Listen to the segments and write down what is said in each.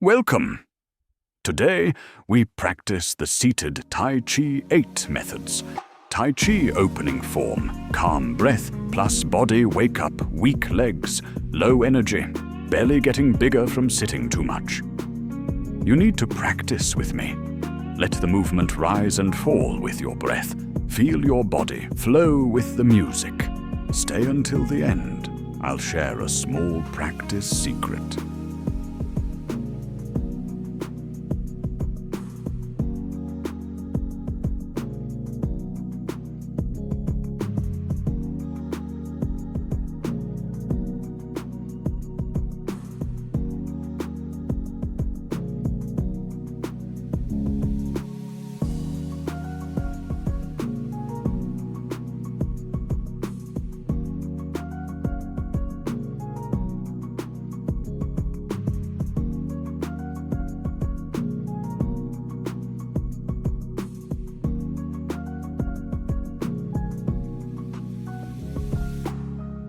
Welcome! Today, we practice the seated Tai Chi 8 methods. Tai Chi opening form, calm breath, plus body wake up, weak legs, low energy, belly getting bigger from sitting too much. You need to practice with me. Let the movement rise and fall with your breath. Feel your body flow with the music. Stay until the end. I'll share a small practice secret.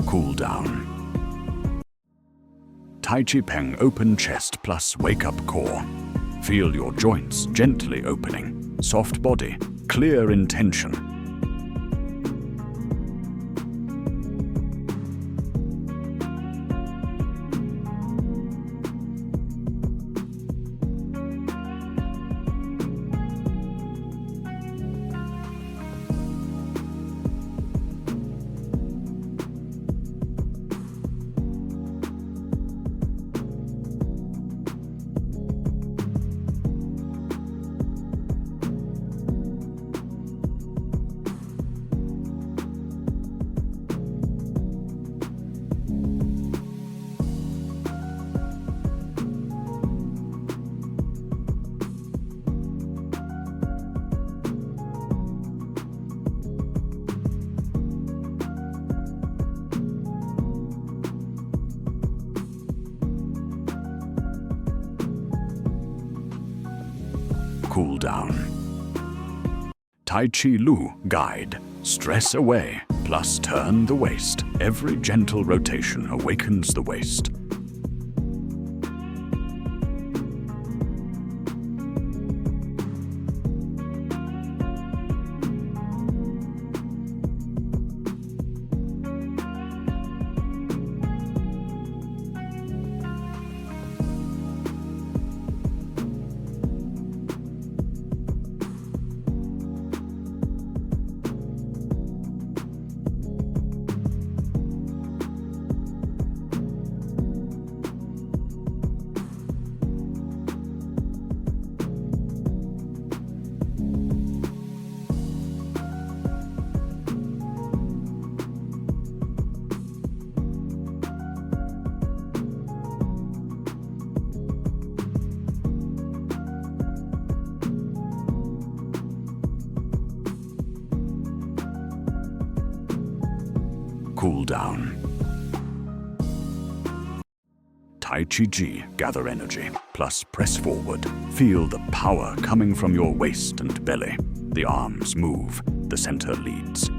Cool down. Tai Chi Peng open chest plus wake up core. Feel your joints gently opening. Soft body, clear intention. Cool down. Tai Chi Lu guide. Stress away, plus turn the waist. Every gentle rotation awakens the waist. Cool down. Tai Chi Ji, gather energy, plus press forward. Feel the power coming from your waist and belly. The arms move, the center leads.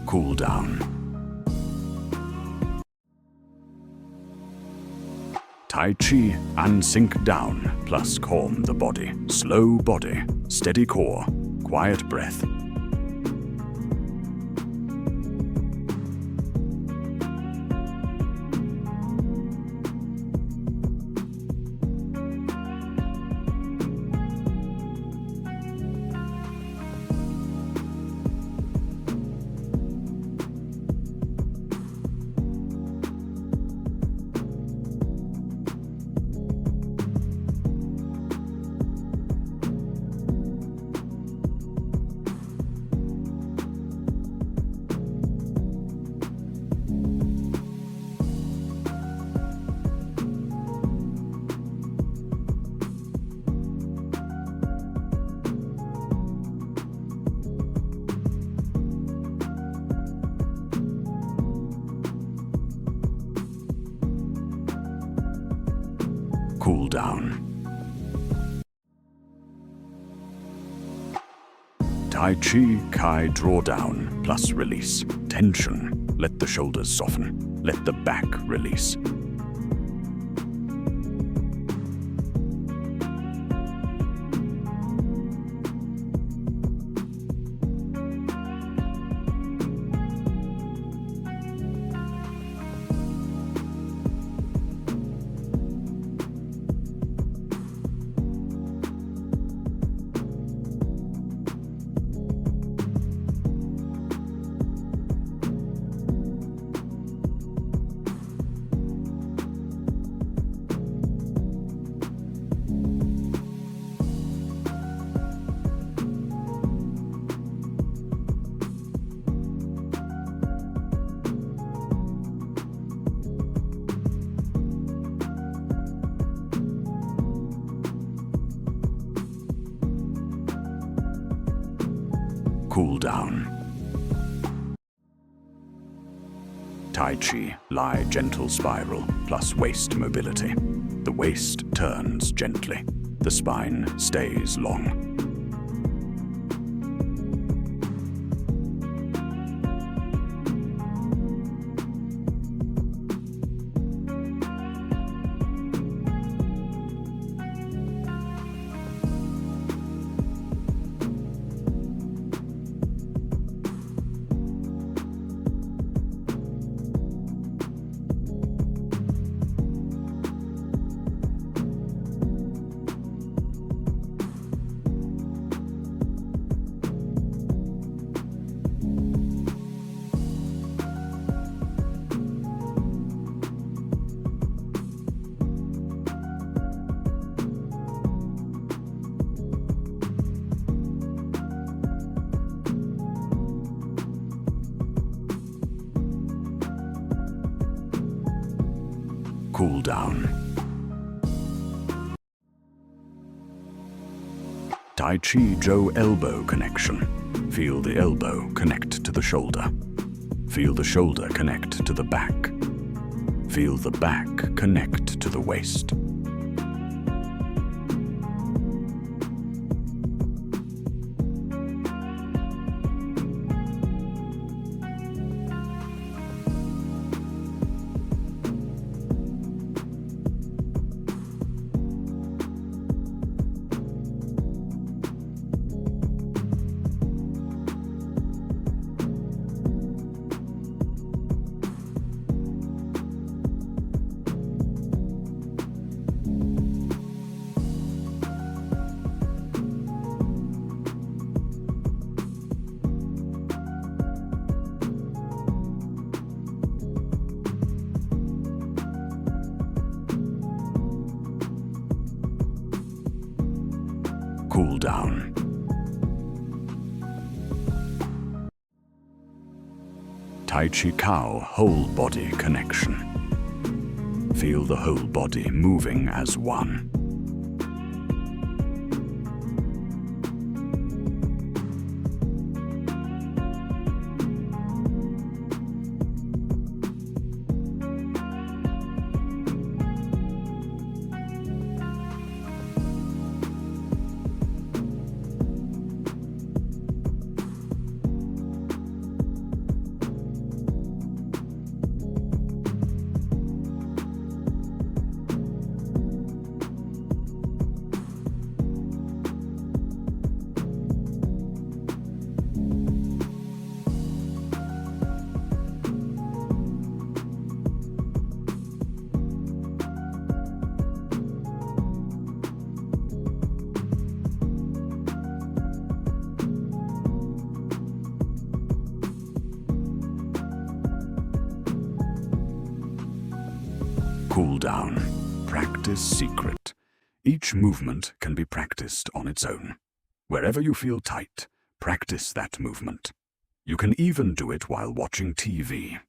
Cool down. Tai Chi and sink down, plus calm the body. Slow body, steady core, quiet breath. Cool down. Tai Chi Kai drawdown plus release. Tension. Let the shoulders soften. Let the back release. Cool down. Tai Chi, lie gentle spiral plus waist mobility. The waist turns gently. The spine stays long. Cool down. Tai Chi Zhou elbow connection. Feel the elbow connect to the shoulder. Feel the shoulder connect to the back. Feel the back connect to the waist. Cool down. Tai Chi Cow whole body connection. Feel the whole body moving as one. Cool down. Practice secret. Each movement can be practiced on its own. Wherever you feel tight, practice that movement. You can even do it while watching TV.